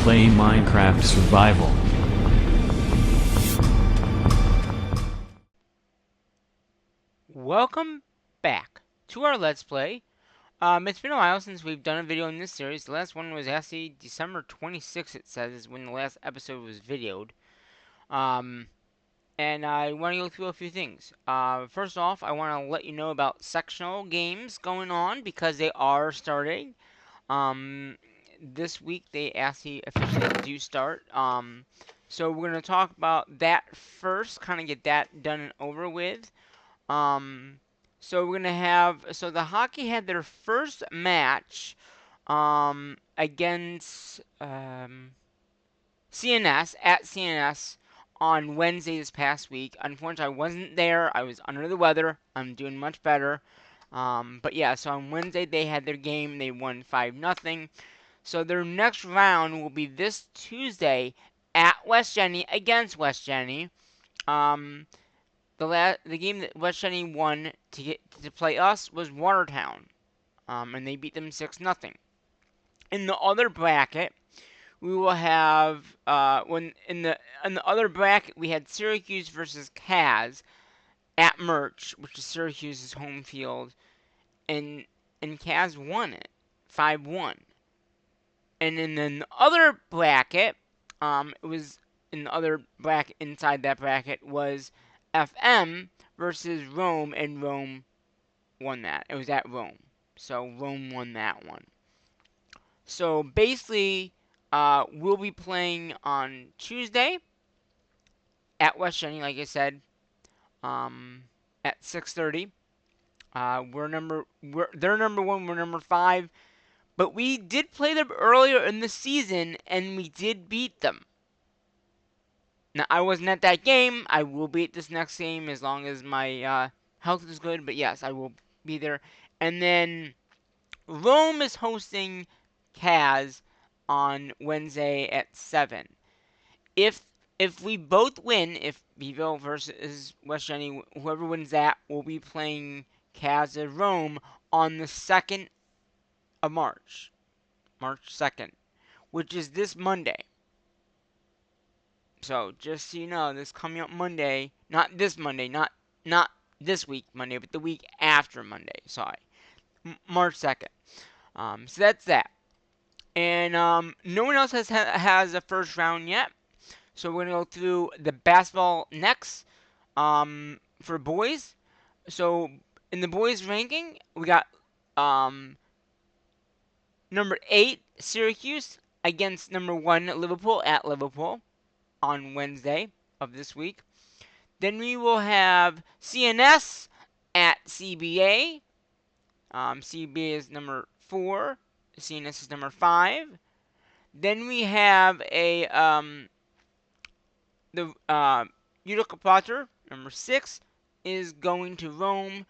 Play Minecraft Survival. Welcome back to our Let's Play. It's been a while since we've done a video in this series. The last one was actually December 26th, it says, is when the last episode was videoed. Um, and I want to go through a few things. First off, I want to let you know about sectional games going on because they are starting. Um, this week they actually officially do start. So we're going to talk about that first, kind of get that done and over with. Um, so we're gonna have the hockey had their first match against CNS at CNS on Wednesday this past week. Unfortunately, I wasn't there. I was under the weather. I'm doing much better. But yeah, so on Wednesday they had their game. They won 5-0. So their next round will be this Tuesday at West Jenny against West Jenny. Um, the game that West Jenny won to play us was Watertown, and they beat them 6-0. In the other bracket, we will have when in the other bracket we had Syracuse versus Kaz at Merch, which is Syracuse's home field, and Kaz won it 5-1. And in the other bracket, it was in the other bracket inside that bracket was FM versus Rome, and Rome won that. It was at Rome, so Rome won that one. So basically, we'll be playing on Tuesday at West Jenny, like I said, at 6:30. They're number one, we're number five, but we did play them earlier in the season and we did beat them. Now, I wasn't at that game. I will be at this next game as long as my health is good. But yes, I will be there. And then Rome is hosting Kaz on Wednesday at 7. If if we both win, if Beeville versus West Jenny, whoever wins that will be playing Kaz at Rome on the 2nd of March. March 2nd, which is this Monday. So just so you know, this coming up Monday, not this Monday, not this week Monday, but the week after Monday. Sorry, March 2nd. So that's that. And no one else has a first round yet. So we're gonna go through the basketball next. For boys. So in the boys ranking, we got um number 8 Syracuse against number 1 Liverpool at Liverpool on Wednesday of this week. Then we will have CNS at CBA. CBA is number 4. CNS is number 5. Then we have the Utica Potter, number 6, is going to Rome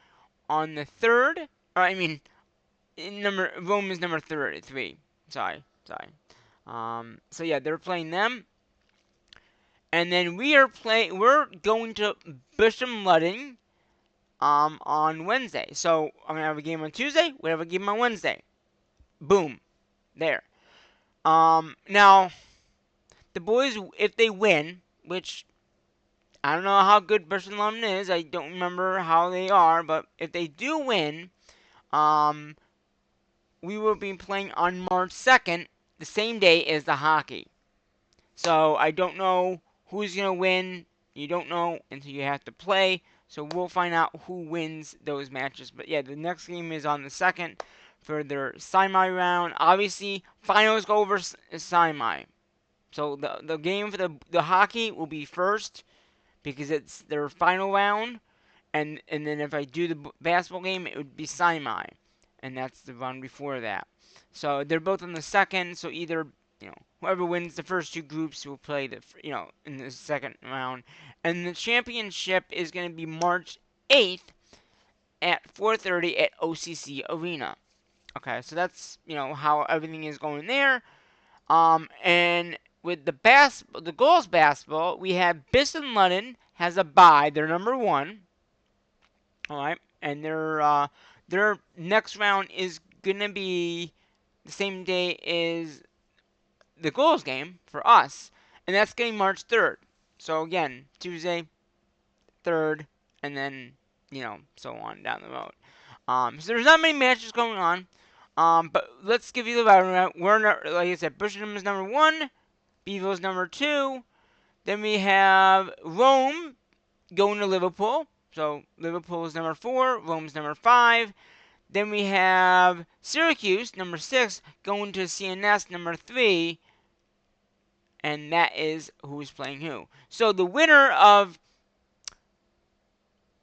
on the 3rd. Or I mean, Rome is number 3. Sorry. So yeah, they're playing them. And then we're going to Bishop Ludding on Wednesday. So I'm gonna have a game on Tuesday, we have a game on Wednesday. Boom. There. Now the boys, if they win, which I don't know how good Bishop Ludding is, I don't remember how they are, but if they do win, um we will be playing on March 2nd, the same day as the hockey. So I don't know who's going to win. You don't know until you have to play. So we'll find out who wins those matches. But yeah, the next game is on the 2nd for their semi round. Obviously, finals go over semi. So the game for the hockey will be first because it's their final round. And then if I do the basketball game, it would be semi. And that's the round before that. So they're both on the 2nd. So either whoever wins the first two groups will play in the second round. And the championship is going to be March 8th at 4:30 at OCC Arena. Okay, so that's how everything is going there. And with the girls basketball, we have Bishop Ludding has a bye. They're number 1. All right, and their next round is gonna be the same day as the goals game for us, and that's getting March 3rd. So again, Tuesday, 3rd, and then so on down the road. So there's not many matches going on. But let's give you the round. We're like I said, Birmingham is number 1, Beeville's number 2. Then we have Rome going to Liverpool. So Liverpool is number 4, Rome's number 5. Then we have Syracuse, number 6, going to CNS, number 3. And that is who's playing who. So the winner of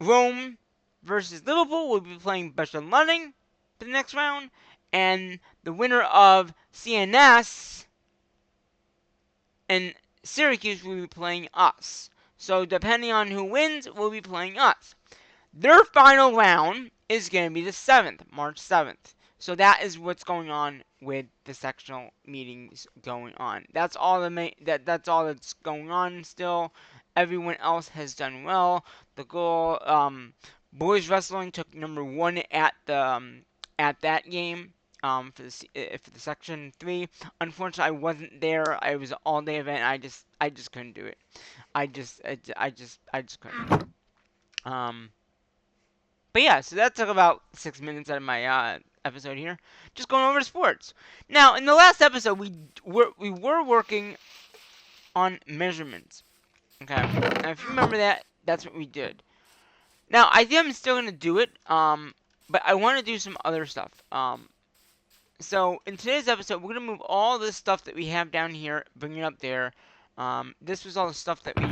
Rome versus Liverpool will be playing Bishop Luding for the next round. And the winner of CNS and Syracuse will be playing us. So depending on who wins, we'll be playing us. Their final round is going to be the 7th, March 7th. So that is what's going on with the sectional meetings going on. That's all that's all that's going on still. Everyone else has done well. The goal, boys wrestling took number 1 at the at that game. For the section 3, unfortunately I wasn't there. I was an all-day event. I just couldn't do it. I just couldn't. But yeah, so that took about 6 minutes out of my episode here, just going over sports. Now, in the last episode, we were working on measurements. Okay, now if you remember that, that's what we did. Now, I think I'm still gonna do it. But I want to do some other stuff. So in today's episode, we're gonna move all this stuff that we have down here, bring it up there. This was all the stuff that we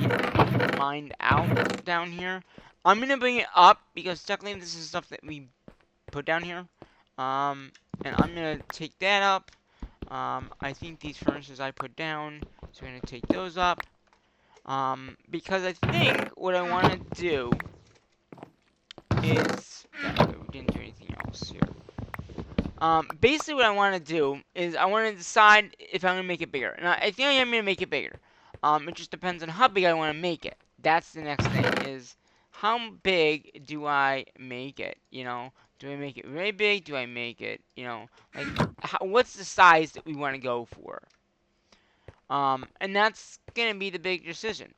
mined out down here. I'm gonna bring it up because technically this is stuff that we put down here. And I'm gonna take that up. I think these furnaces I put down, so I'm gonna take those up. Because I think what I want to do is we didn't do anything else here. Basically what I want to do is I want to decide if I'm going to make it bigger. And I think I am going to make it bigger. It just depends on how big I want to make it. That's the next thing, is how big do I make it, Do I make it very big? Do I make it, like, what's the size that we want to go for? And that's going to be the big decision.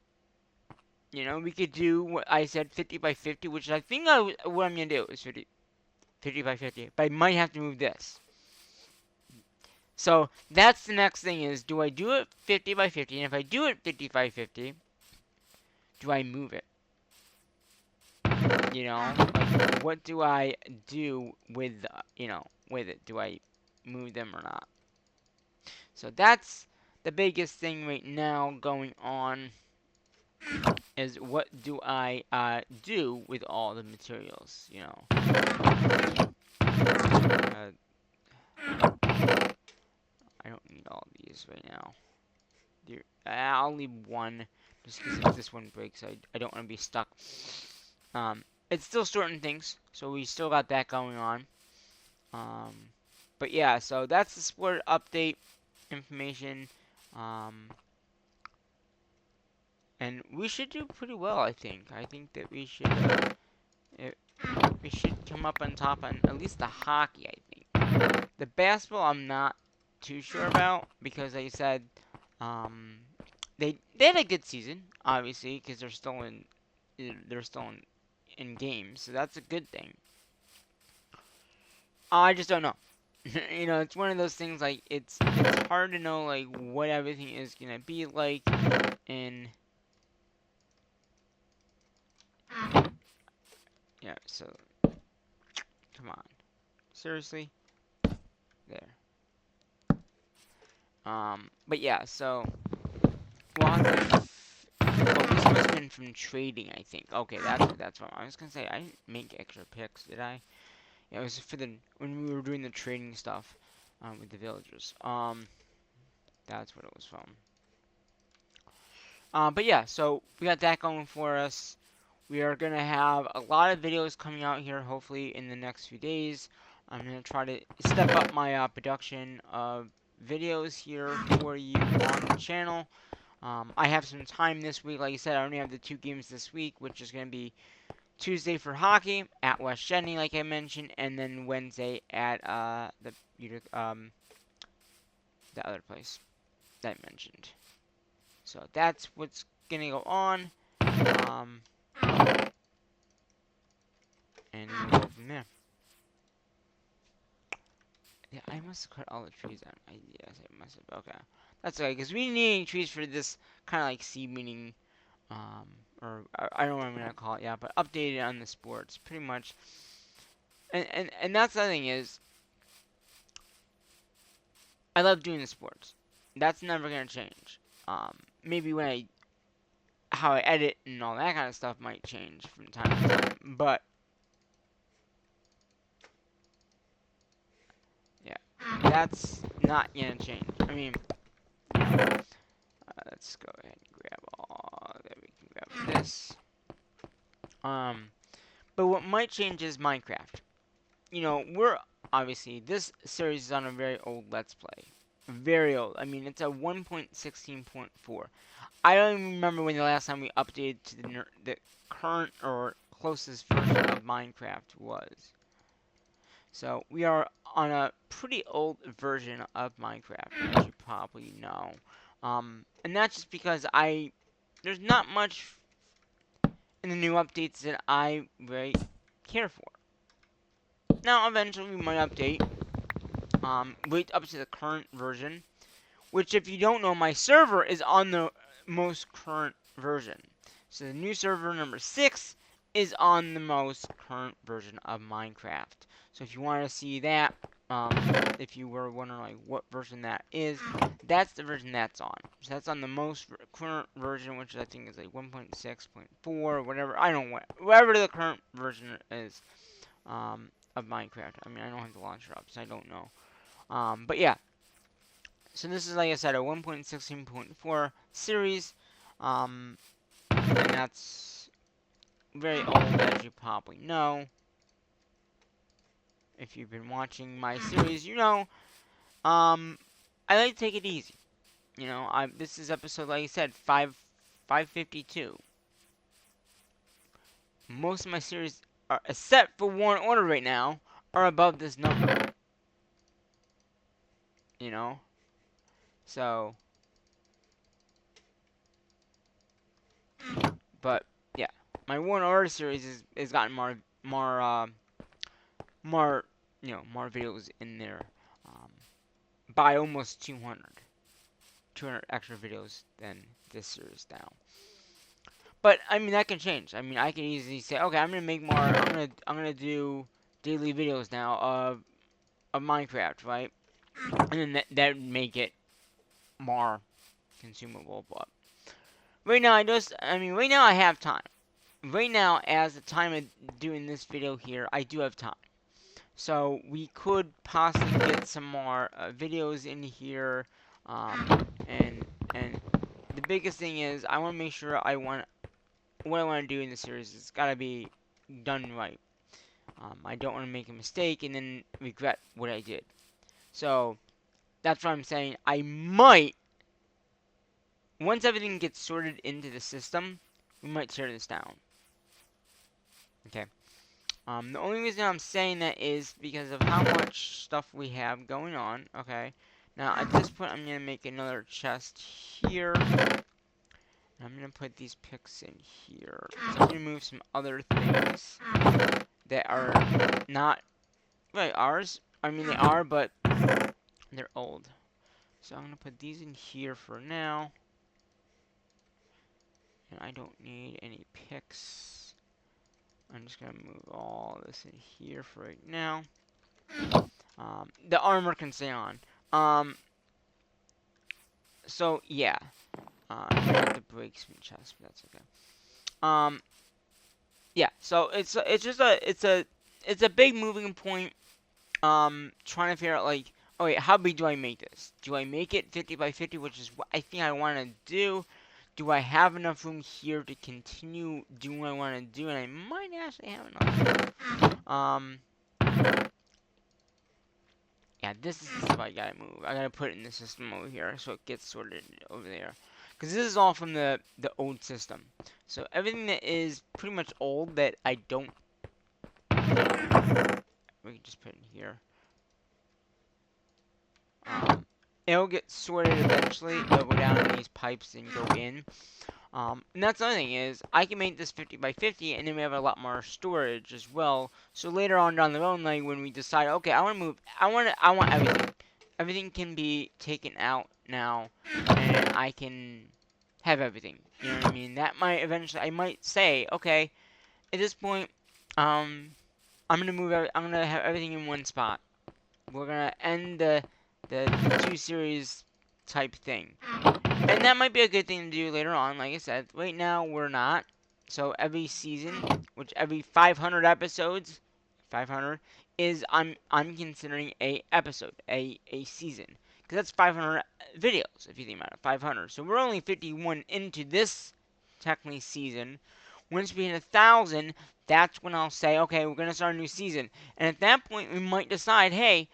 We could do what I said, 50 by 50, which I think what I'm going to do is 50 by 50. But I might have to move this. So that's the next thing, is do I do it 50 by 50? And if I do it 50 by 50, do I move it? Like, what do I do with, with it? Do I move them or not? So that's the biggest thing right now going on, is what do I do with all the materials, I don't need all these right now. I'll leave one, just because if this one breaks, I don't want to be stuck. It's still sorting things, so we still got that going on. But yeah, so that's the sport update information. And we should do pretty well, I think. I think that we should come up on top on at least the hockey, I think. The basketball, I'm not too sure about, because like I said, they had a good season, obviously, because they're still in games, so that's a good thing. I just don't know. It's one of those things, like, it's hard to know, like, what everything is gonna be like in. Yeah, so come on, seriously, there. But yeah, so this must have been from trading, I think. Okay, that's what I was gonna say. I didn't make extra picks, did I? Yeah, it was for when we were doing the trading stuff with the villagers. That's what it was from. But yeah, so we got that going for us. We are going to have a lot of videos coming out here, hopefully, in the next few days. I'm going to try to step up my production of videos here for you on the channel. I have some time this week. Like I said, I only have the 2 games this week, which is going to be Tuesday for hockey at West Jenny, like I mentioned, and then Wednesday at the other place. that I mentioned. So that's what's gonna go on. And we'll go from there. Yeah, I must have cut all the trees down. Yes, I must have. Okay. That's okay, because we didn't need any trees for this kind of like seed meeting, or I don't know what I'm gonna call it, yeah, but updated on the sports, pretty much. And that's the thing is, I love doing the sports. That's never gonna change. Maybe how I edit and all that kind of stuff might change from time to time, but yeah, that's not gonna change. I mean, let's go ahead and grab all that. We can grab this. But what might change is Minecraft. You know, we're obviously this series is on a very old Let's Play, very old. I mean, it's a 1.16.4. I don't even remember when the last time we updated to the current or closest version of Minecraft was. So we are on a pretty old version of Minecraft, as you probably know. And that's just because there's not much in the new updates that I really care for. Now, eventually we might update, wait up to the current version, which if you don't know, my server is on the most current version. So the new server number 6 is on the most current version of Minecraft. So if you want to see that, if you were wondering like what version that is, that's the version that's on. So that's on the most current version, which I think is like 1.6.4, whatever. I don't know whatever the current version is of Minecraft. I mean, I don't have the launcher up, so I don't know. But yeah. So this is, like I said, a 1.16.4 series, and that's very old, as you probably know. If you've been watching my series, you know, I like to take it easy. You know, this is episode, like I said, 552. Most of my series, except for one order right now, are above this number. You know, so, but yeah, my one order series is gotten more, you know, more videos in there, by almost 200 extra videos than this series now. But I mean that can change. I mean I can easily say, okay, I'm gonna make more. I'm gonna do daily videos now of Minecraft, right? And then that would make it more consumable. But right now right now I have time. Right now, as the time of doing this video here, I do have time. So we could possibly get some more videos in here, and the biggest thing is I want to make sure what I want to do in the series is gotta be done right. I don't want to make a mistake and then regret what I did. So that's what I'm saying. I might, once everything gets sorted into the system, we might tear this down. Okay. The only reason I'm saying that is because of how much stuff we have going on, okay? Now, at this point, I'm going to make another chest here. I'm going to put these picks in here. So I'm going to move some other things that are not really ours. I mean, they are, but they're old. So I'm going to put these in here for now. And I don't need any picks. I'm just going to move all this in here for right now. The armor can stay on. So, yeah. I have to break some chests, but that's okay. Yeah, so it's a big moving point. Trying to figure out, like, oh wait, how big do I make this? Do I make it 50 by 50, which is what I think I want to do? Do I have enough room here to continue doing what I want to do? And I might actually have enough. Yeah, this is the stuff I gotta move. I gotta put it in the system over here so it gets sorted over there. Because this is all from the old system. So everything that is pretty much old that I don't... We can just put it in here. it'll get sorted eventually. It'll go down in these pipes and go in. And that's the other thing is I can make this 50 by 50, and then we have a lot more storage as well. So later on down the road, like when we decide, okay, I want to move, I want everything. Everything can be taken out now, and I can have everything. You know what I mean? That might eventually, I might say, okay, at this point, I'm gonna move. I'm gonna have everything in one spot. We're gonna end the 2 series type thing. And that might be a good thing to do later on, like I said. Right now, we're not. So every season, which every 500 episodes, 500, is I'm considering a episode, a season. Because that's 500 videos, if you think about it, 500. So we're only 51 into this, technically, season. Once we hit 1,000, that's when I'll say, okay, we're going to start a new season. And at that point, we might decide, hey,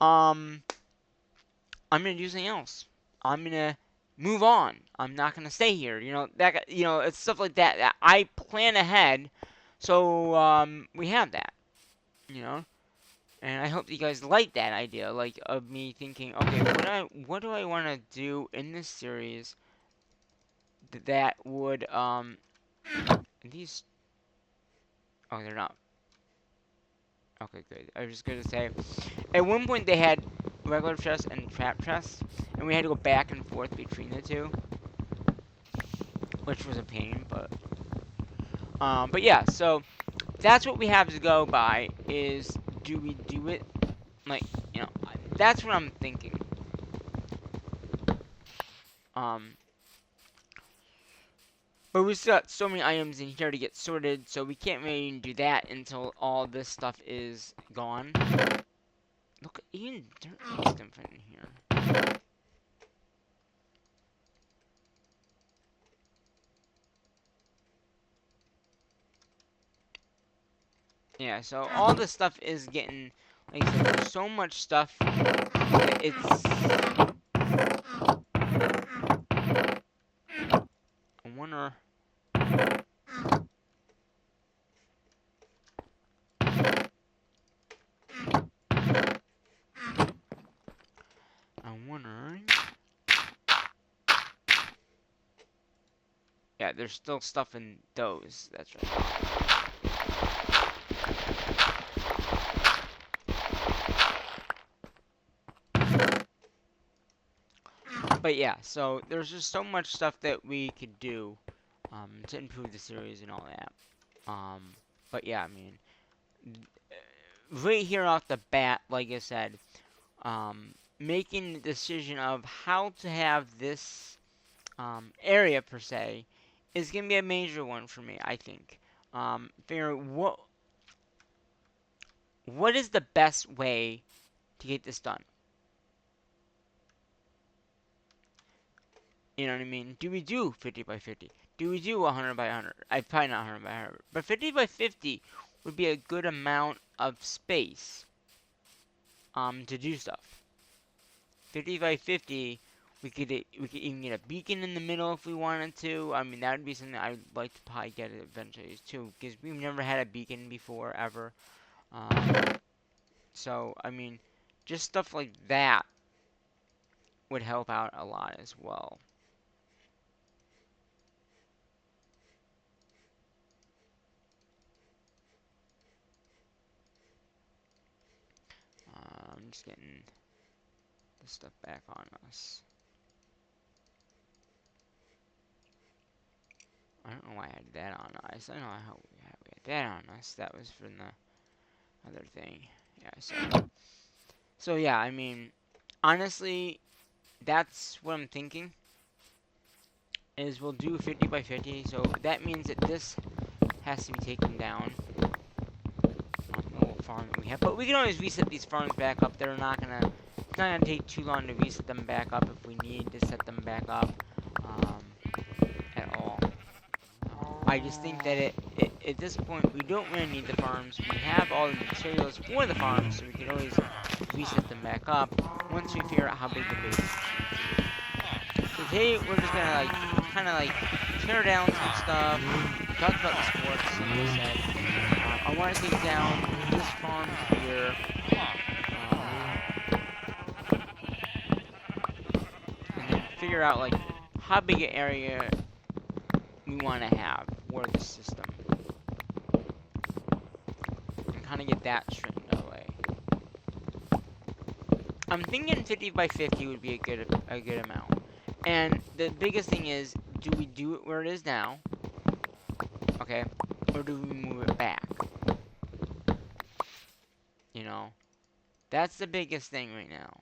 I'm going to do something else. I'm going to move on. I'm not gonna stay here. It's stuff like that that I plan ahead, so we have that. You know, and I hope you guys like that idea, like of me thinking, okay, what do I want to do in this series that would these. Oh, they're not. Okay, good. I was just gonna say, at one point they had regular chests and trap chests, and we had to go back and forth between the two, which was a pain, but yeah, so that's what we have to go by is, do we do it, like, that's what I'm thinking. But we still got so many items in here to get sorted, so we can't really do that until all this stuff is gone. Look, even dirt is different in here. Yeah, so all this stuff is getting, like I said, there's so much stuff that it's... I wonder... Yeah, there's still stuff in those, that's right. But yeah, so there's just so much stuff that we could do to improve the series and all that. But yeah, I mean, right here off the bat, like I said, making the decision of how to have this area per se is gonna be a major one for me, I think. Figuring what is the best way to get this done? You know what I mean? Do we do 50 by 50? Do we do 100 by 100? I probably not 100 by 100, but 50 by 50 would be a good amount of space to do stuff. 50 by 50, we could even get a beacon in the middle if we wanted to. I mean, that would be something I'd like to probably get eventually too, because we've never had a beacon before ever. So I mean, just stuff like that would help out a lot as well. I'm just getting this stuff back on us. I don't know why I had that on us. I don't know how we had that on us. That was from the other thing. Yeah, so yeah, I mean, honestly, that's what I'm thinking. Is we'll do 50 by 50. So that means that this has to be taken down. Farm that we have, but we can always reset these farms back up. It's not gonna take too long to reset them back up if we need to set them back up at all. I just think that at this point we don't really need the farms. We have all the materials for the farms, so we can always reset them back up once we figure out how big the base is. So today we're just gonna kind of tear down some stuff, talk about the sports, like I said. I want to take down this farm here. figure out like how big an area we want to have for the system, and kind of get that straightened away. I'm thinking 50 by 50 would be a good amount. And the biggest thing is, do we do it where it is now? Okay, or do we move it back? You know, that's the biggest thing right now.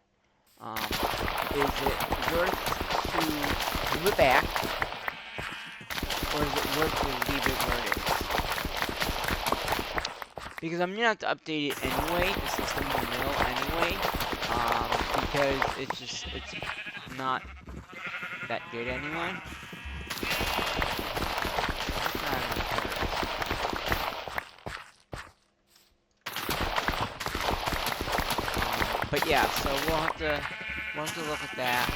Is it worth to move it back, or is it worth to leave it where it is? Because I'm gonna have to update it anyway. The system will anyway, because it's not that good anyway. But yeah, so we'll have to look at that.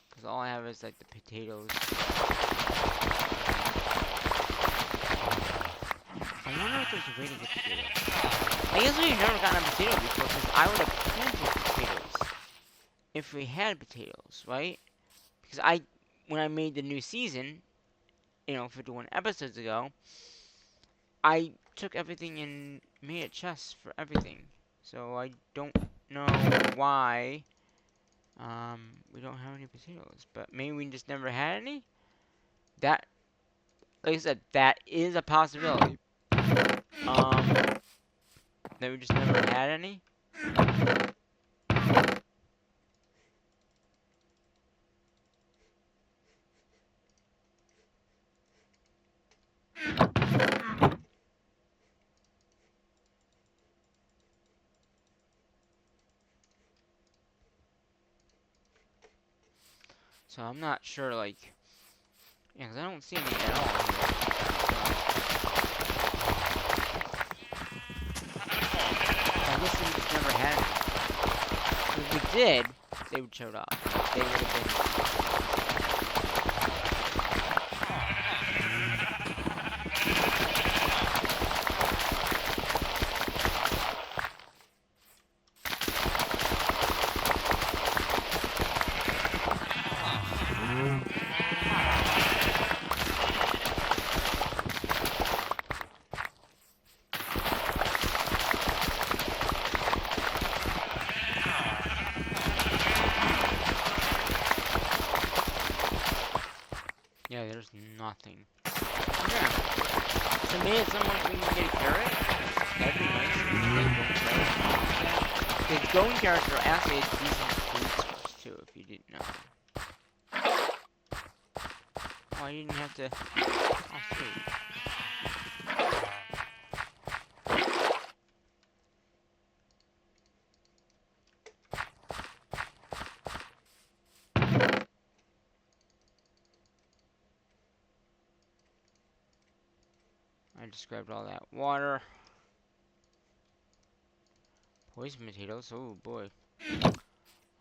Because all I have is like the potatoes. I wonder if there's a way to get potatoes. I guess we've never gotten a potato before, because I would have planted potatoes if we had potatoes, right? Because when I made the new season, 51 episodes ago, I took everything and made a chest for everything. So I don't know why we don't have any potatoes. But maybe we just never had any? Like I said, that is a possibility. That we just never had any? So I'm not sure, like... Yeah, because I don't see any at all here. I guess we just never had any. If we did, they would show up. They would have been... Yeah, there's nothing. Yeah. So maybe at some point we can get a carrot? That'd be nice. Because going carrots are actually a decent food source too, if you didn't know. Oh, I didn't have to... Oh, sweet. I just grabbed all that water. Poison potatoes, oh boy.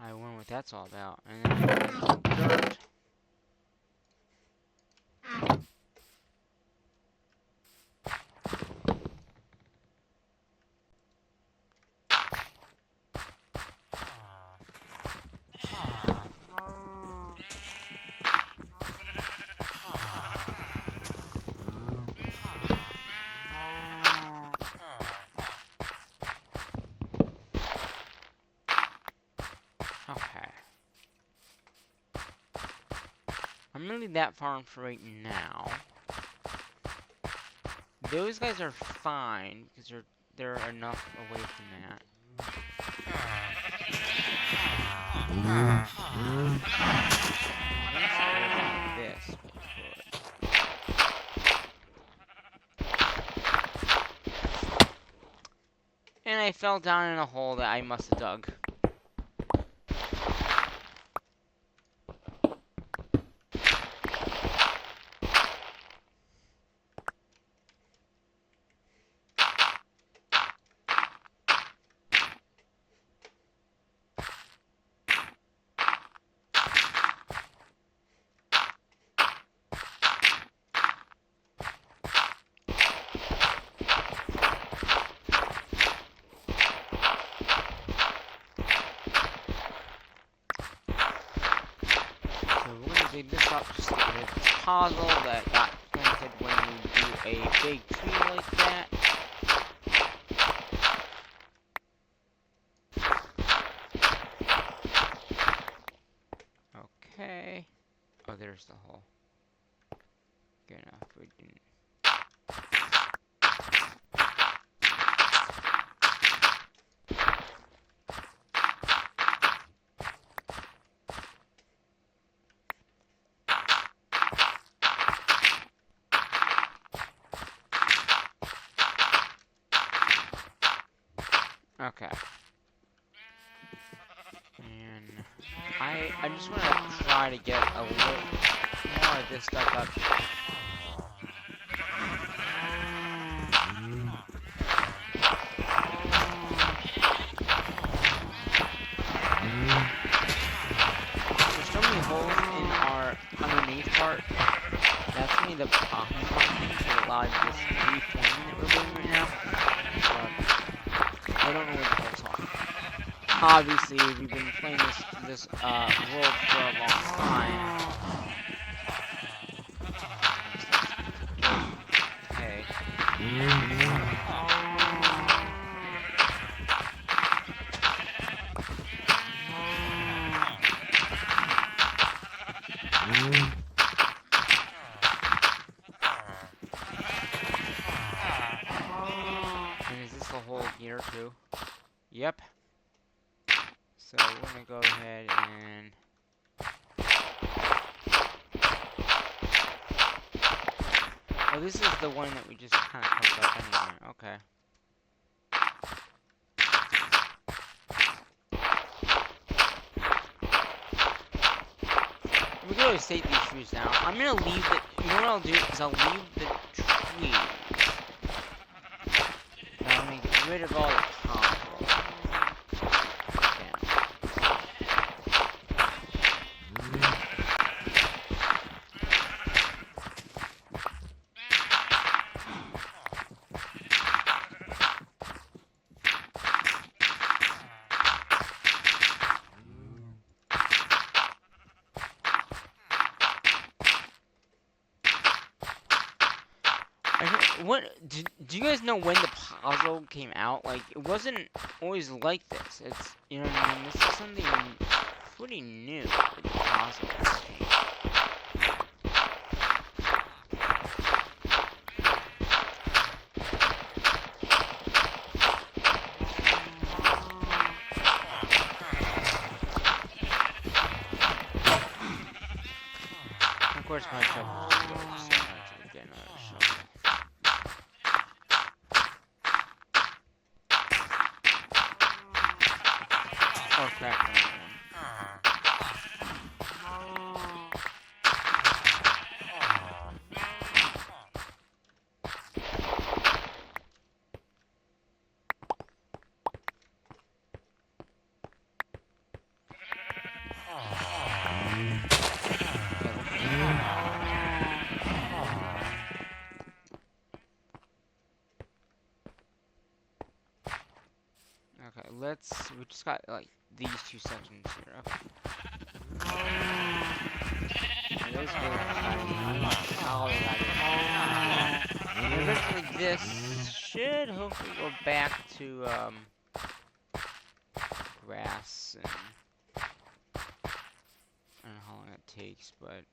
I wonder what that's all about. And then dirt. Okay. I'm gonna leave that farm for right now. Those guys are fine because they're enough away from that. This. And I fell down in a hole that I must have dug. up just to get rid of this puzzle that got planted when you do a big tree like that. Okay. Oh, there's the hole. Good enough. We didn't. Okay. And I just want to try to get a little more of this stuff up. There's so many holes in our underneath part. That's gonna be the problem with a lot of this reforming that we're doing right now. But I don't know where the holes are. Obviously, we've been playing this world for a long time. Okay. And is this a hole here too? Yep. So we're gonna go ahead and oh, this is the one that we just kind of covered up anyway. Okay. We can always take these trees down. I'm gonna leave the. You know what I'll do is I'll leave the trees. And I'm gonna get rid of all the cobble. What do you guys know when the puzzle came out? Like, it wasn't always like this. It's, you know what I mean? This is something pretty new with the puzzle. Of course, my shovel's good, so I have to get another shovel. Oh crap. Okay, we just got like these two sections here. Okay. And those and eventually this should hopefully go back to grass and I don't know how long it takes, but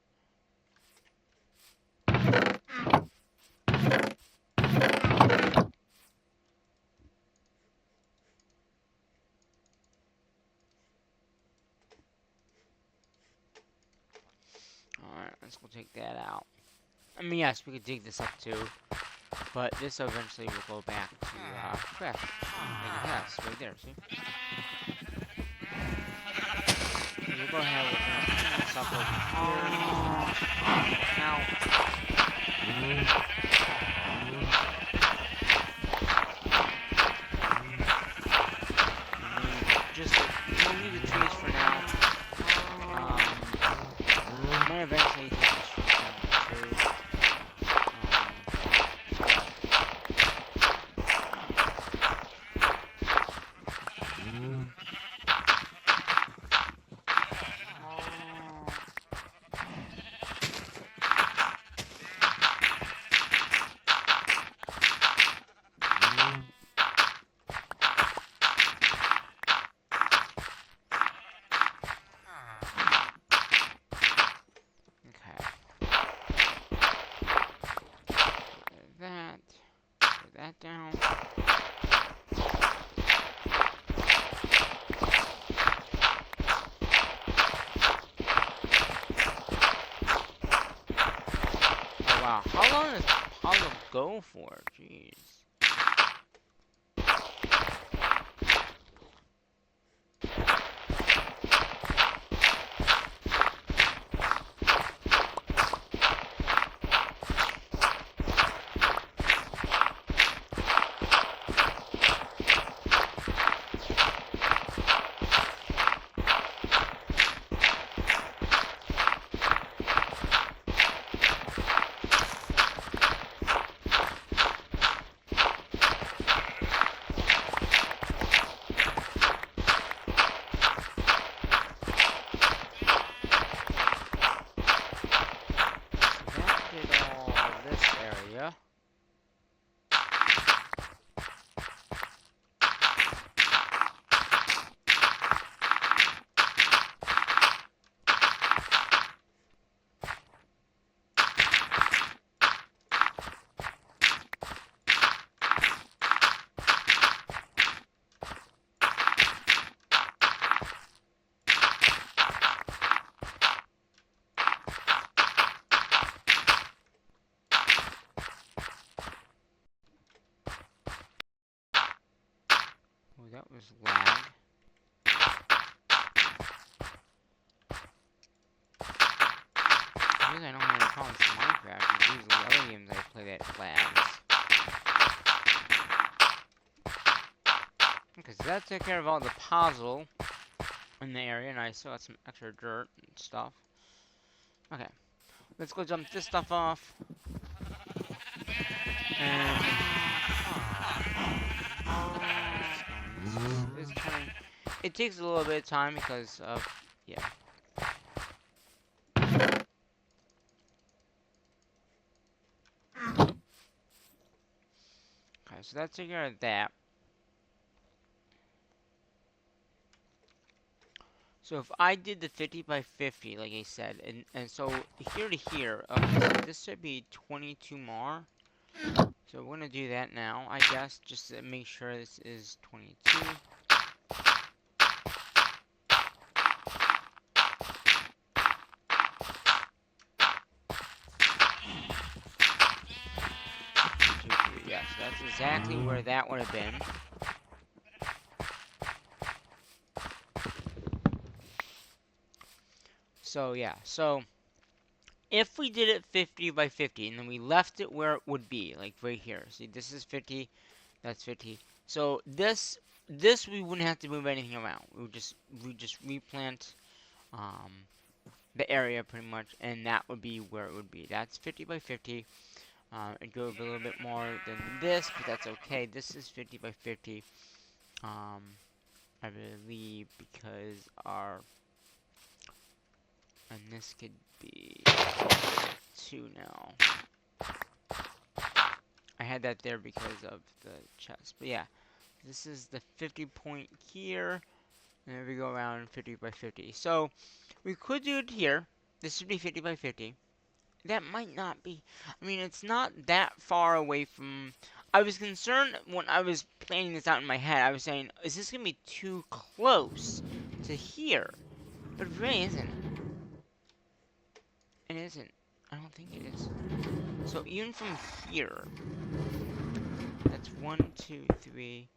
alright, let's go take that out. I mean, yes, we could dig this up too, but this eventually will go back to grass. Like it has, right there, see? We'll go ahead, we're gonna clean this up over here. Now, we'll need the trees for now. I'm gonna eventually take this tree down too. that. Put that down. Oh wow, how long does Apollo go for? Jeez. Oh, that was lag. Usually I don't have any problems with Minecraft. It's usually other games I play that lags. Okay, so that took care of all the puzzle in the area, and I still got some extra dirt and stuff. Okay, let's go jump this stuff off. And this turn, it takes a little bit of time because of, yeah. Okay, so that took care of that. So if I did the 50 by 50, like I said, and so here to here, okay, so this should be 22 more. So we're gonna do that now, I guess, just to make sure this is 22. Yes, that's exactly where that would have been. So yeah, so if we did it 50 by 50 and then we left it where it would be, like right here. See, this is 50, that's 50. So this we wouldn't have to move anything around. We just replant the area pretty much, and that would be where it would be. That's 50 by 50. It goes a little bit more than this, but that's okay. This is 50 by 50. I believe because and this could be 2 now. I had that there because of the chest, but yeah, this is the 50 point here, and then we go around 50 by 50. So we could do it here. This would be 50 by 50. That might not be. I mean, it's not that far away from. I was concerned when I was planning this out in my head. I was saying, is this gonna be too close to here? But it really isn't. It isn't. I don't think it is. So even from here, that's 1, 2, 3,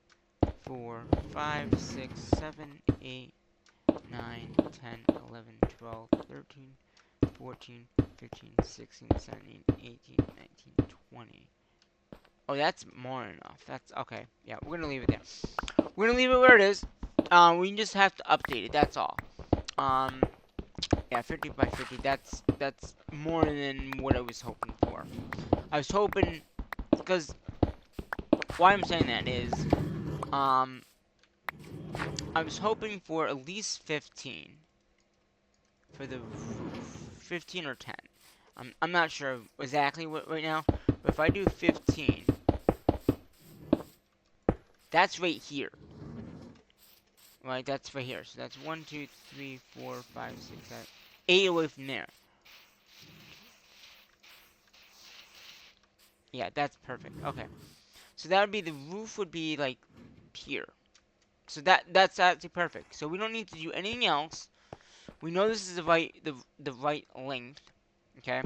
4, 5, 6, 7, 8, 9, 10, 11, 12, 13, 14, 15, 16, 17, 18, 19, 20. Oh, that's more than enough. That's okay. Yeah, we're gonna leave it there. We're gonna leave it where it is. We just have to update it. That's all. Yeah, 50 by 50. That's more than what I was hoping for. I was hoping, because why I'm saying that is, I was hoping for at least 15 for the roof. 15 or 10. I'm not sure exactly what right now, but if I do 15, that's right here. Right, that's right here. So that's 1, 2, 3, 4, 5, 6, 7, 8 away from there. Yeah, that's perfect. Okay. So that would be the roof would be like here. So that's actually perfect. So we don't need to do anything else. We know this is the right length. Okay.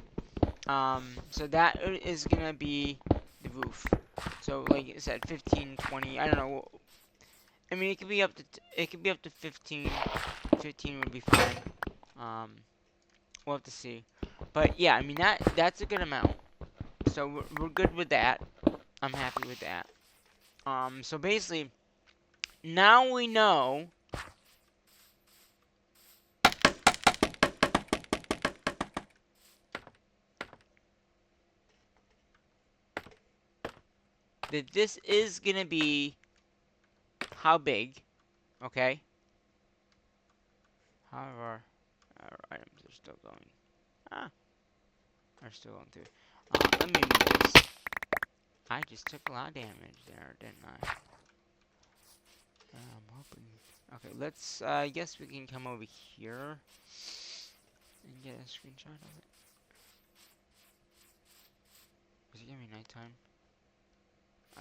So that is gonna be the roof. So like I said, 15, 20. I don't know. I mean, it could be up to it could be up to 15. 15 would be fine. Um, we'll have to see. But yeah, I mean that's a good amount. So we're good with that. I'm happy with that. So basically, now we know that this is gonna be how big, okay? However, our items are still going. Ah, are still going through. Let me move this. I just took a lot of damage there, didn't I? I'm hoping. Okay, let's. I guess we can come over here and get a screenshot of it. Is it gonna be nighttime?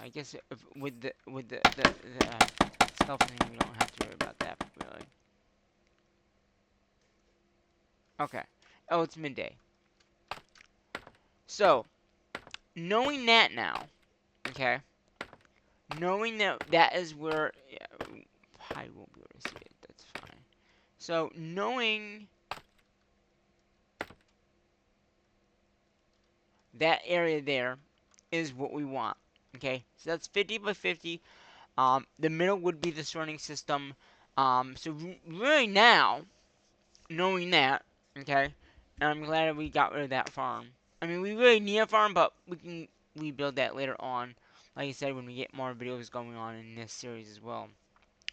I guess if, with the stealth thing, we don't have to worry about that really. Okay. Oh, it's midday. So, knowing that now, okay, knowing that that is where, yeah, I won't be able to see it. That's fine. So, knowing that area there is what we want. Okay, so that's 50 by 50. The middle would be the sorting system. So really now, knowing that, okay, and I'm glad we got rid of that farm. I mean, we really need a farm, but we can rebuild that later on. Like I said, when we get more videos going on in this series as well.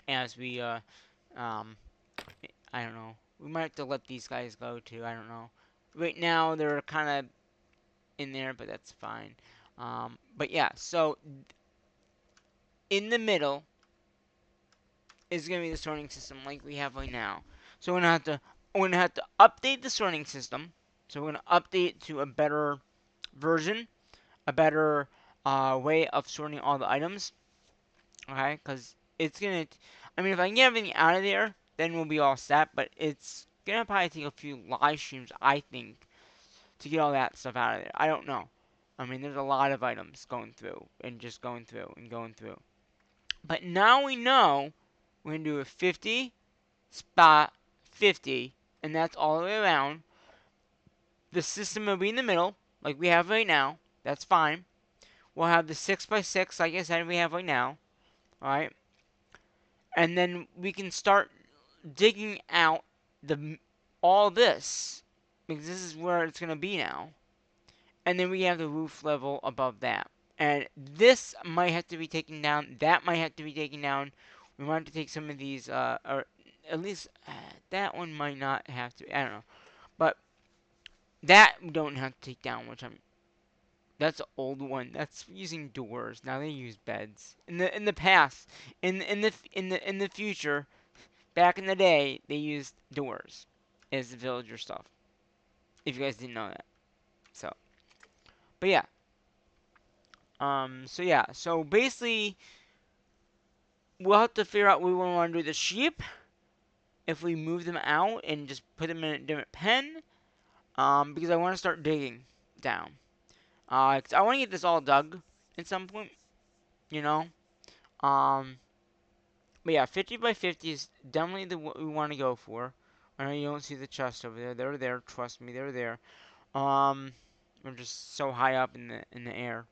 As we, um, I don't know. We might have to let these guys go too. I don't know. Right now, they're kind of in there, but that's fine. But yeah, so in the middle is going to be the sorting system like we have right now. So we're gonna have to update the sorting system. So we're gonna update it to a better version, a better way of sorting all the items. Okay, because it's gonna. I mean, if I can get everything out of there, then we'll be all set. But it's gonna probably take a few live streams, I think, to get all that stuff out of there. I don't know. I mean, there's a lot of items going through and just going through and going through. But now we know we're gonna do a 50 spot 50, and that's all the way around. The system will be in the middle, like we have right now. That's fine. We'll have the 6 by 6, like I said, we have right now. Alright? And then we can start digging out the all this, because this is where it's going to be now. And then we have the roof level above that. And this might have to be taken down. That might have to be taken down. We might have to take some of these, or at least that one might not have to. I don't know. But that we don't have to take down, which I'm. That's an old one. That's using doors. Now they use beds. In the past, in the future, back in the day, they used doors as the villager stuff. If you guys didn't know that. So, but yeah. So yeah. So basically, we'll have to figure out what we want to do with the sheep. If we move them out and just put them in a different pen. Because I want to start digging down. 'Cause I want to get this all dug at some point. You know. Um. But yeah, 50 by 50 is definitely the what we want to go for. I know you don't see the chest over there. They're there. Trust me, they're there. Um, we're just so high up in the air.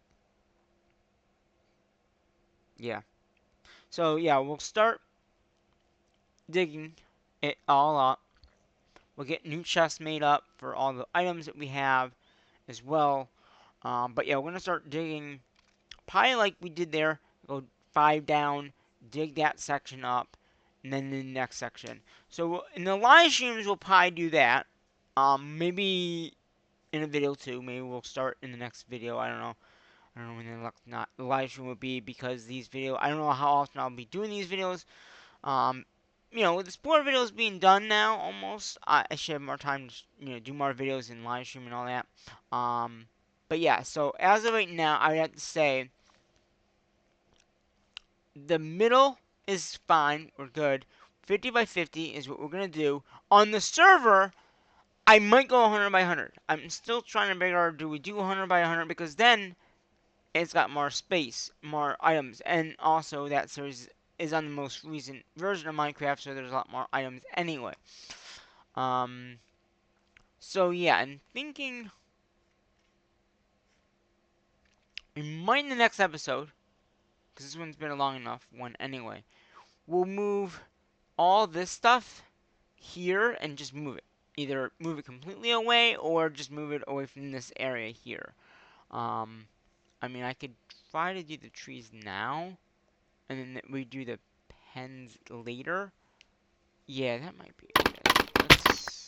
Yeah. So yeah, we'll start digging it all up. We'll get new chests made up for all the items that we have as well. But yeah, we're gonna start digging probably like we did there. Go 5 down, dig that section up, and then the next section. So in the live streams, we'll probably do that. Maybe in a video too. Maybe we'll start in the next video. I don't know. I don't know when the live stream will be because these videos. I don't know how often I'll be doing these videos. Um, with the sport videos being done now, almost, I should have more time to do more videos and live stream and all that. Um, But yeah, so as of right now, I would have to say the middle is fine. We're good. 50 by 50 is what we're going to do. On the server, I might go 100 by 100. I'm still trying to figure out, do we do 100 by 100? Because then it's got more space, more items. And also, that series is on the most recent version of Minecraft, so there's a lot more items anyway. So yeah, I'm thinking we might in the next episode, because this one's been a long enough one anyway, we'll move all this stuff here and just move it. Either move it completely away or just move it away from this area here. I mean, I could try to do the trees now, and then we do the pens later. Yeah, that might be it. Let's...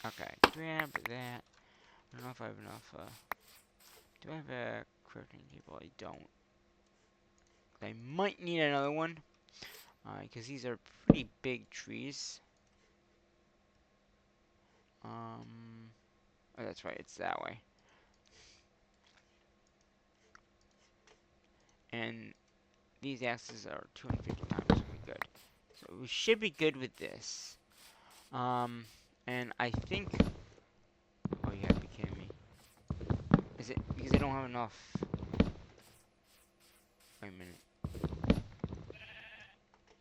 Okay, grab that. I don't know if I have enough, do I have a crafting table? I don't. I might need another one, because these are pretty big trees. Oh, that's right, it's that way. And these axes are 250 pounds, so we're good. So we should be good with this. And I think... Oh, you have to be kidding me. Is it because I don't have enough? Wait a minute.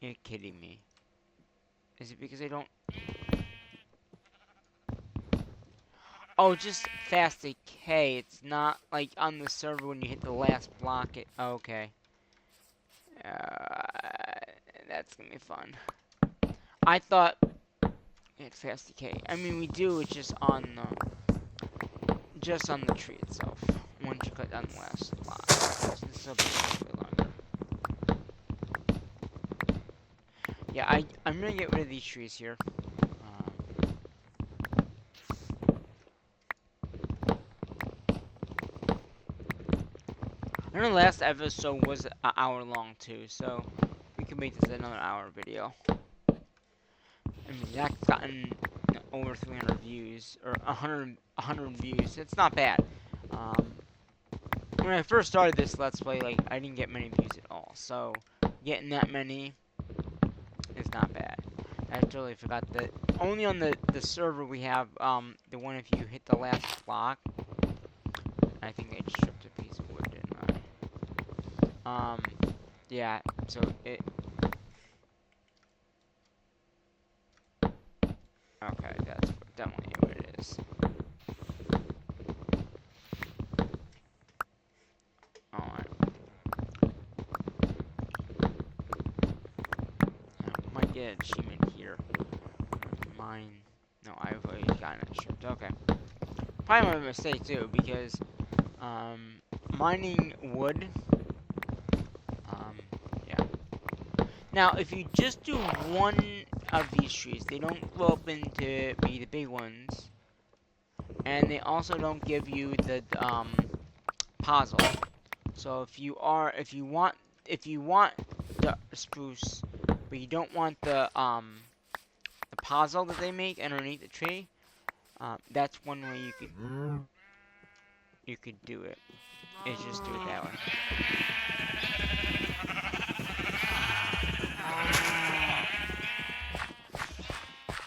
You're kidding me. Is it because I don't... Oh, just fast decay. It's not like on the server when you hit the last block. Okay. That's gonna be fun. I thought it fast decay. I mean, we do. It's just on the tree itself. Once you cut down the last block, so this will be a bit longer. Yeah, I'm gonna get rid of these trees here. I know the last episode was an hour long too, so we can make this another hour video. I mean, that's gotten over 300 views, or 100 views. It's not bad. When I first started this Let's Play, like, I didn't get many views at all, so getting that many is not bad. I totally forgot that only on the server we have, the one if you hit the last block. I think I just stripped a piece of wood, didn't I? Yeah, so it... Okay, that's definitely what it is. Alright. I might get an achievement here. Mine... No, I've already gotten it stripped. Okay. Probably my mistake too, because, mining wood... yeah. Now, if you just do one of these trees, they don't grow up into be the big ones. And they also don't give you the, puzzle. So if you want the spruce, but you don't want the puzzle that they make underneath the tree, that's one way you could do it. Is just do it that way.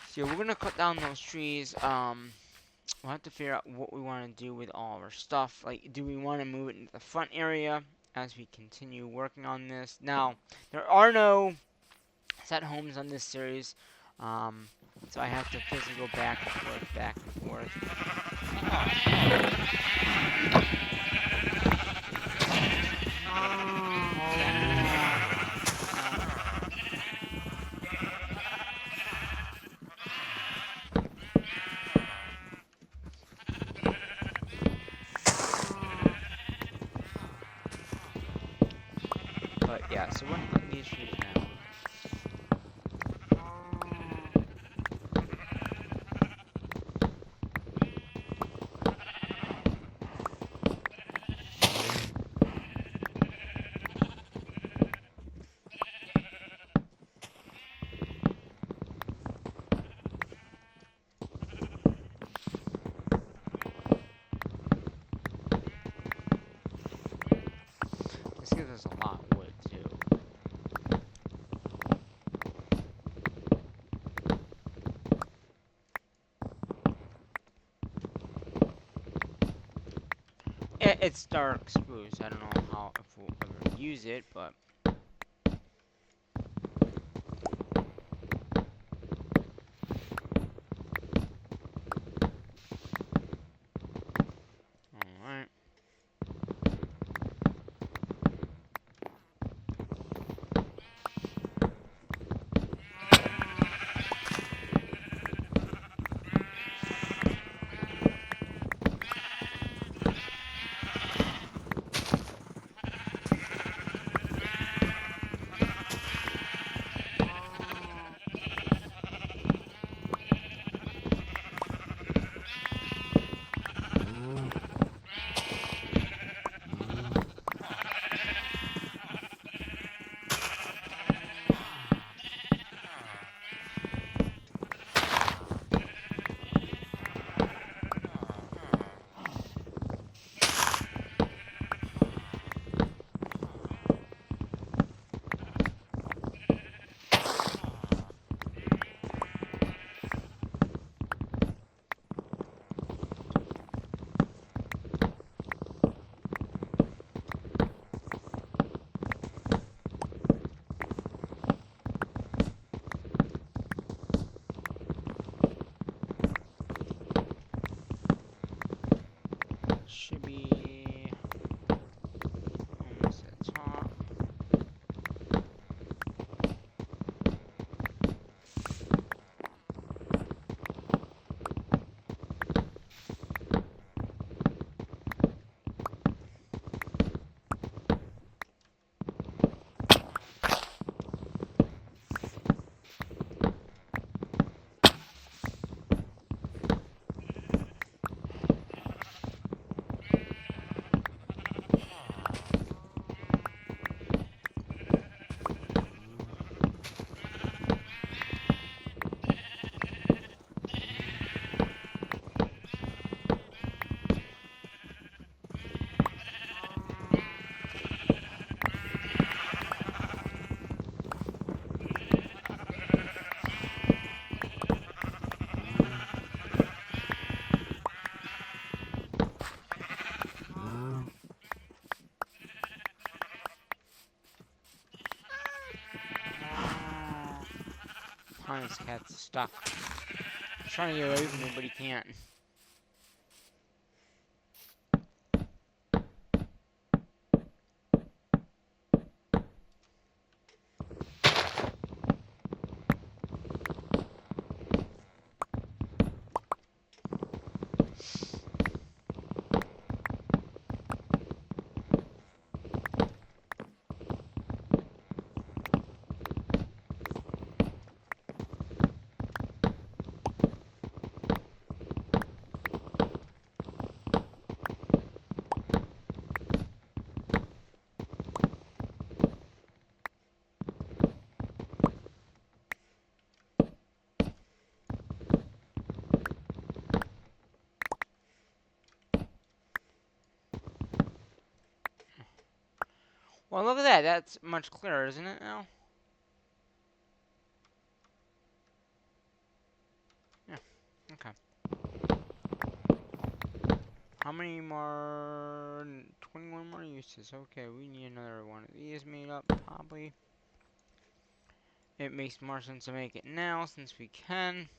So we're gonna cut down those trees. We'll have to figure out what we want to do with all of our stuff. Like, do we want to move it into the front area as we continue working on this? Now, there are no set homes on this series, so I have to physically go back and forth, back and forth. But yeah, so we're gonna put these trees now. was a lot of wood too. It's dark spruce. I don't know how if we'll ever use it, but alright. Should be almost at the top. Oh, this cat's stuck. He's trying to get away from me, but he can't. Well, look at that. That's much clearer, isn't it now? Yeah, okay. How many more? 21 more uses. Okay, we need another one of these made up, probably. It makes more sense to make it now, since we can.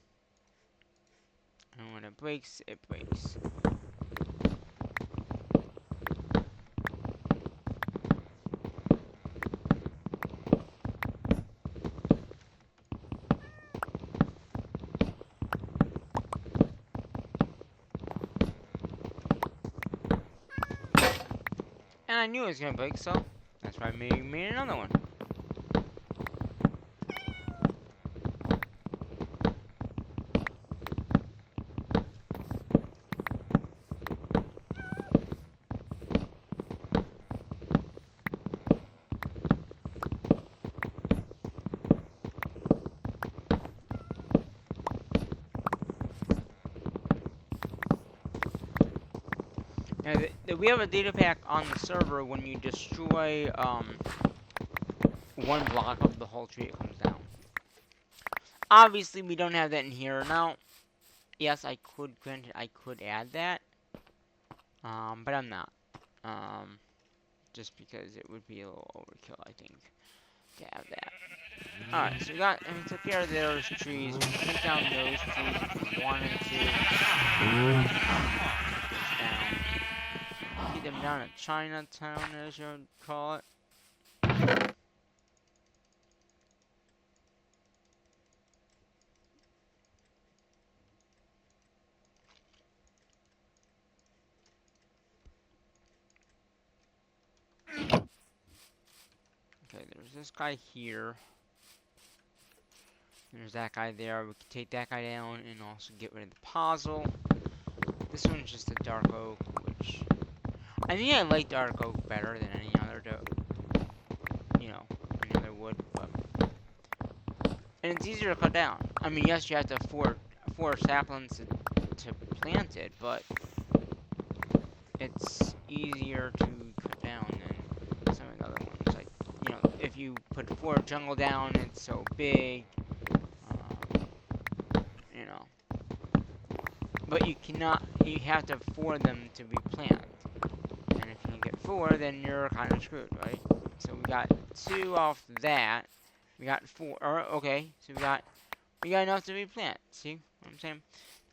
And when it breaks, it breaks. And I knew it was gonna break, so that's why I made another one. Now, we have a data pack on the server. When you destroy one block of the whole tree, it comes down. Obviously, we don't have that in here now. Yes, I could, granted, I could add that, but I'm not. Just because it would be a little overkill, I think, to have that. Alright, so we took care of those trees. We can take down those trees if we wanted to. Get them down at Chinatown, as you would call it. Okay, there's this guy here. There's that guy there. We can take that guy down and also get rid of the puzzle. This one's just a dark oak, which I think I like dark oak better than any other, any other wood. But and it's easier to cut down. I mean, yes, you have to four saplings to plant it, but it's easier to cut down than some of the other ones. Like, if you put 4 jungle down, it's so big. But you have to 4 them to be planted. And if you get 4, then you're kind of screwed, right? So we got 2 off that. We got 4, okay, so we got enough to be planted. See what I'm saying?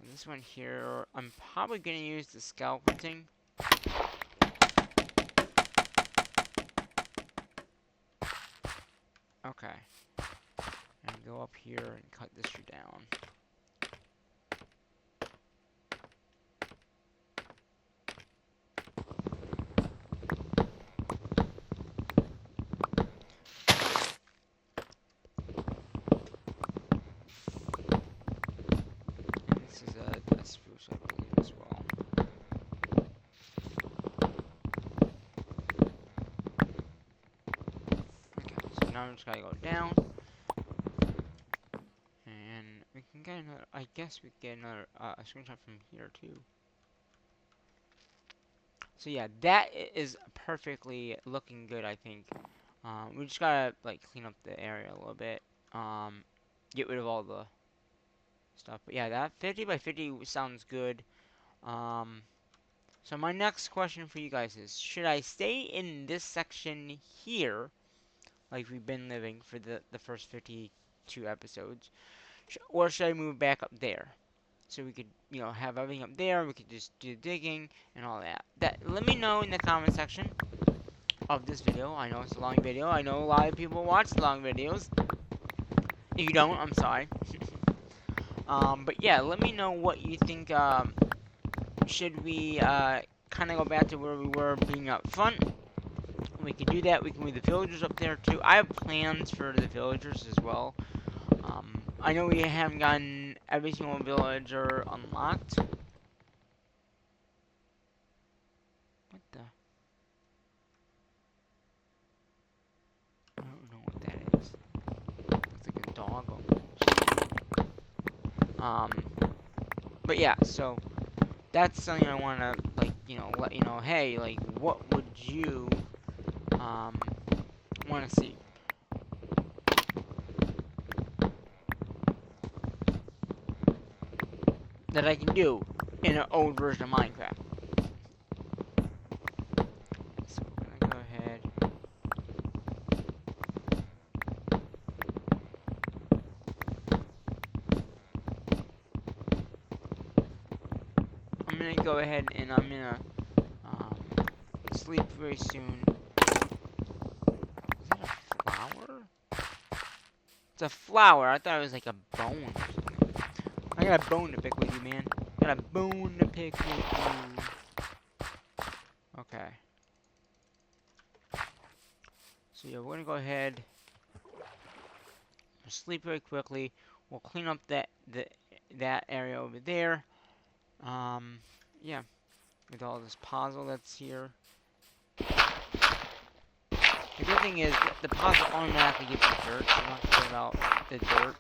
And this one here, I'm probably gonna use the scalping. Okay. And go up here and cut this tree down. Now I'm just gotta go down, and we can get another. I guess we can get another a screenshot from here too. So yeah, that is perfectly looking good. I think we just gotta like clean up the area a little bit, get rid of all the stuff. But yeah, that 50 by 50 sounds good. So my next question for you guys is: should I stay in this section here, like we've been living for the first 52 episodes, or should I move back up there so we could have everything up there, we could just do digging and all that. Let me know in the comment section of this video. I know it's a long video. I know a lot of people watch long videos. If you don't, I'm sorry. But yeah, let me know what you think. Should we kind of go back to where we were being up front? We can do that. We can move the villagers up there too. I have plans for the villagers as well. I know we haven't gotten every single villager unlocked. What the? I don't know what that is. Looks like a dog almost. But yeah, so that's something I want to let you know. Hey, like, what would you want to see? That I can do in an old version of Minecraft. So we're gonna go ahead. I'm gonna go ahead and I'm gonna sleep very soon. Is that a flower? It's a flower. I thought it was like a bone. I got a bone to pick with you, man. Got a bone to pick with you. Okay. So yeah, we're gonna go ahead. Sleep very quickly. We'll clean up that area over there. Yeah. With all this puzzle that's here. The good thing is that the puzzle automatically gives you dirt. So you don't have to worry about the dirt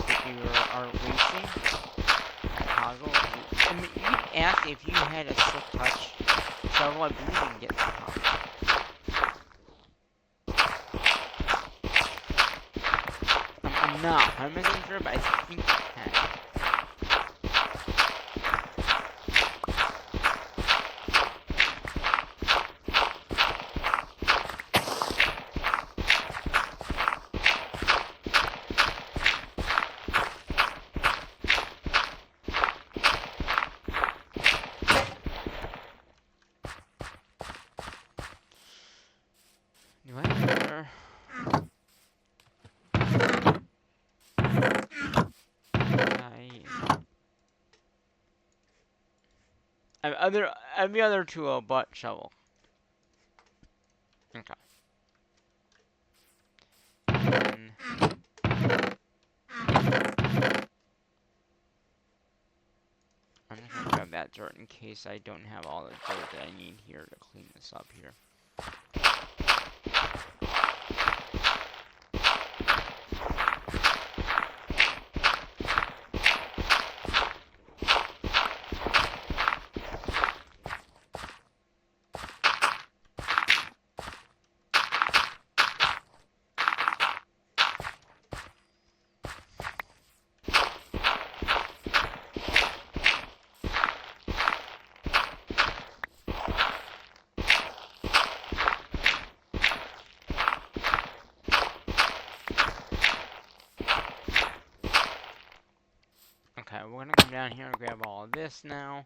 that you are wasting. Puzzle. I mean, you'd ask if you had a silk touch shovel, I believe we can get somehow. I'm not 100% sure, but I think we can. Do I ever... every other tool but shovel. Okay. And I'm just gonna grab that dirt in case I don't have all the dirt that I need here to clean this up here. Okay, we're gonna come down here and grab all of this now.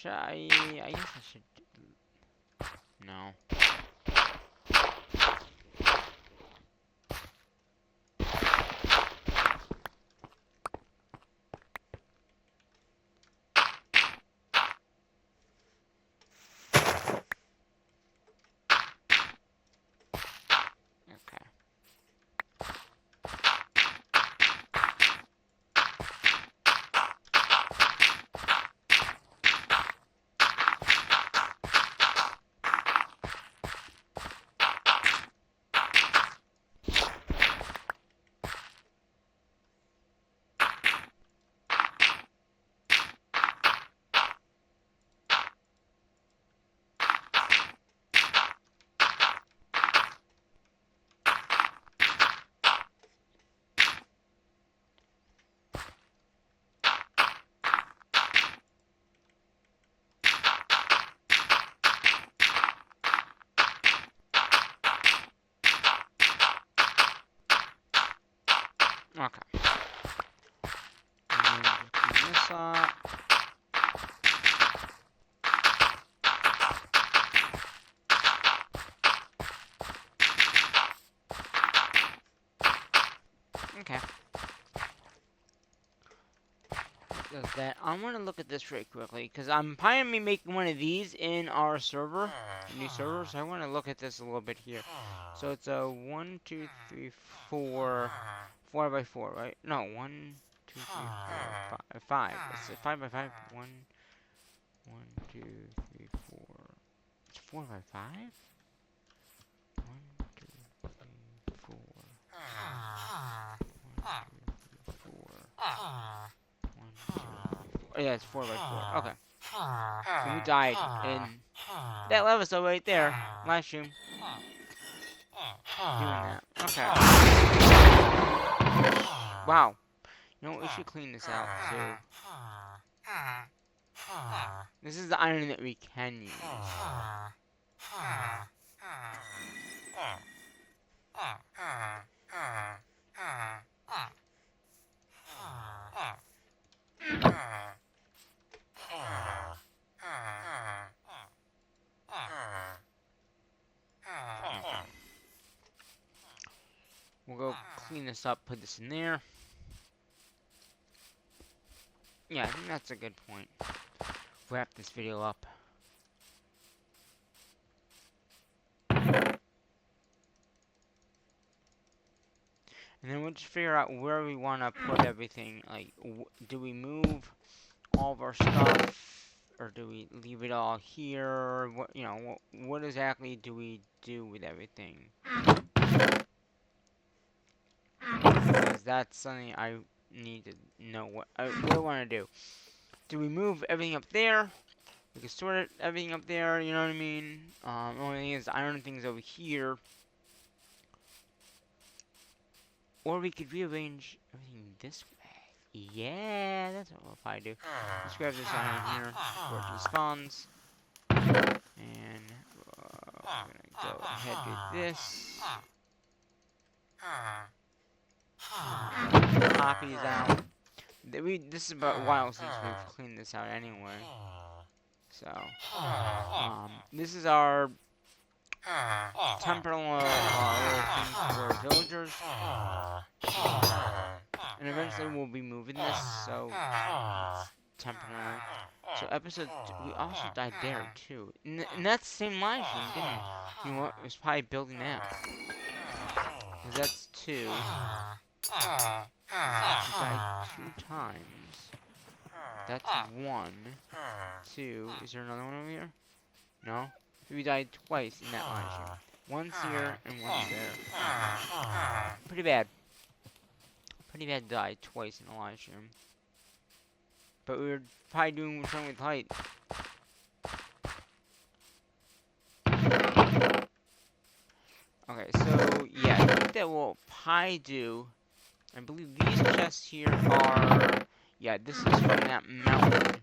I guess I should... No. Okay. Okay. And then just clean this up. Okay. Does that. I'm gonna look at this really quickly because I'm planning on making one of these in our server, new server. So I want to look at this a little bit here. So it's a 1, 2, 3, 4, 4 by 4, right? No, 1, 2, 3, 4, 5. 5. It's a 5 by 5. 1, 2, 3, 4. It's 4 by 5. 1, 2, 3, 4. 1, 2, 3, 4. 1, 2, 3, 4. Oh, yeah, it's 4 by 4. Okay. So we died in that level right there. Live stream. Doing that. Okay. Wow. You know what? We should clean this out too. This is the iron that we can use. We'll go clean this up, put this in there. Yeah, I think that's a good point. Wrap this video up. And then we'll to figure out where we want to put everything. Like, do we move all of our stuff, or do we leave it all here? What, you know, what exactly do we do with everything? Because that's something I need to know what I want to do. Do we move everything up there? We can sort it, everything up there, you know what I mean? Only thing is, iron things over here. Or we could rearrange everything this way. Yeah, that's what we'll probably do. Let's grab this iron here before it spawns. And we're gonna go ahead with this. Copy these out. This is about a while since we've cleaned this out anyway. So, this is our temporal thing for villagers. And eventually we'll be moving this, so temporary. So episode, we also died there too. And that's the same live stream, didn't it? You know what, it was probably building that. Because that's 2. We died 2 times. That's 1. 2. Is there another one over here? No? We died twice in that live stream. One's here and one's there. Pretty bad. Pretty bad died twice in the live stream. But we were probably doing something with height. Okay, so yeah, I think that we'll probably do. I believe these chests here are. Yeah, this is from that mountain.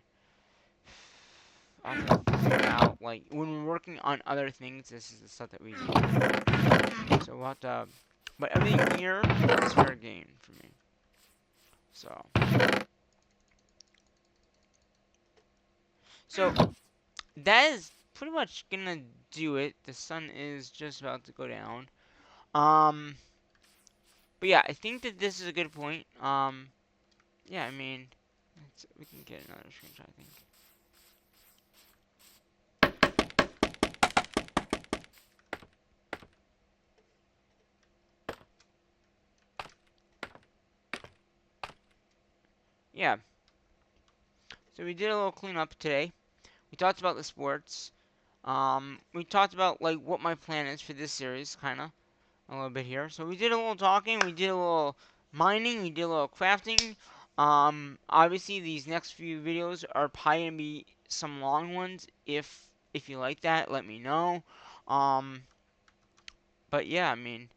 I'll have to figure out, like, when we're working on other things, this is the stuff that we need. So we'll have to. But everything here is fair game for me. So that is pretty much gonna do it. The sun is just about to go down. But yeah, I think that this is a good point. Yeah, I mean, we can get another screenshot, I think. Yeah. So we did a little cleanup today. We talked about the sports. We talked about, like, what my plan is for this series, kinda. A little bit here. So we did a little talking, we did a little mining, we did a little crafting. Obviously these next few videos are probably gonna be some long ones. If you like that, let me know. But yeah, I mean,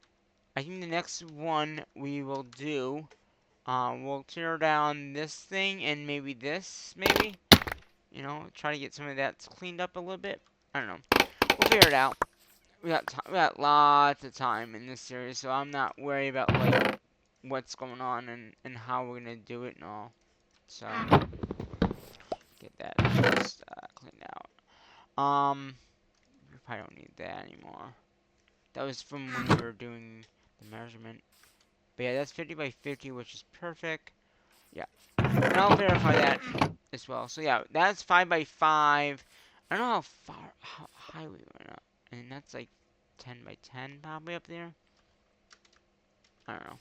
I think the next one we will do, we'll tear down this thing and maybe this, maybe. You know, try to get some of that cleaned up a little bit. I don't know. We'll figure it out. We got lots of time in this series, so I'm not worried about, like, what's going on and how we're gonna do it and all. So get that just cleaned out. We probably don't need that anymore. That was from when we were doing the measurement. But yeah, that's 50 by 50, which is perfect. Yeah, and I'll verify that as well. So yeah, that's 5 by 5. I don't know how high we went up, and that's like 10 by 10 probably up there. I don't know.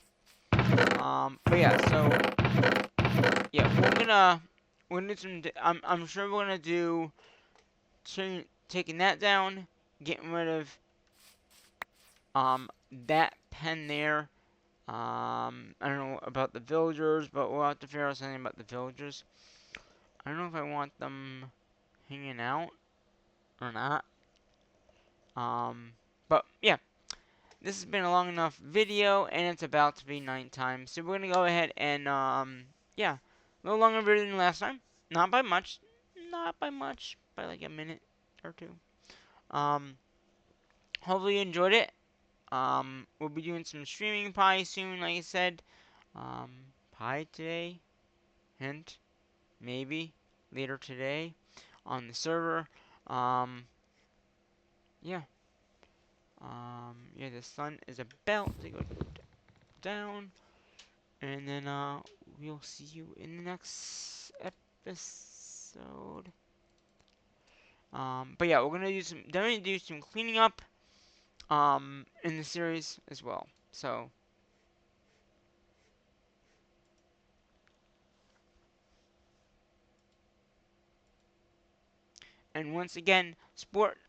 But yeah, so yeah, we're gonna do some. I'm sure we're gonna do taking that down, getting rid of that pen there. I don't know about the villagers, but we'll have to figure out something about the villagers. I don't know if I want them hanging out or not. But yeah. This has been a long enough video, and it's about to be nighttime. So we're going to go ahead and, yeah, a little longer video than last time. Not by much. Not by much. By like a minute or 2. Hopefully you enjoyed it. We'll be doing some streaming probably soon, like I said. Probably today. Hint. Maybe. Later today. On the server. Yeah. Yeah, the sun is about to go down. And then, we'll see you in the next episode. But yeah, we're gonna do definitely do some cleaning up, in the series as well. So, And once again, sport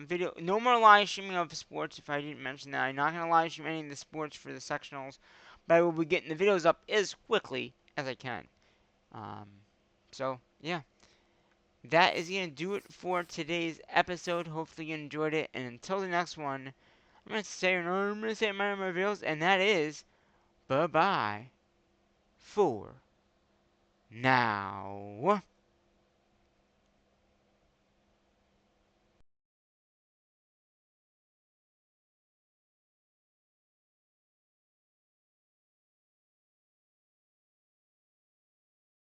video. No more live streaming of sports. If I didn't mention that, I'm not gonna live stream any of the sports for the sectionals, but I will be getting the videos up as quickly as I can. Um, so yeah, that is gonna do it for today's episode. Hopefully you enjoyed it, and until the next one, I'm gonna say my videos, and that is bye bye for now.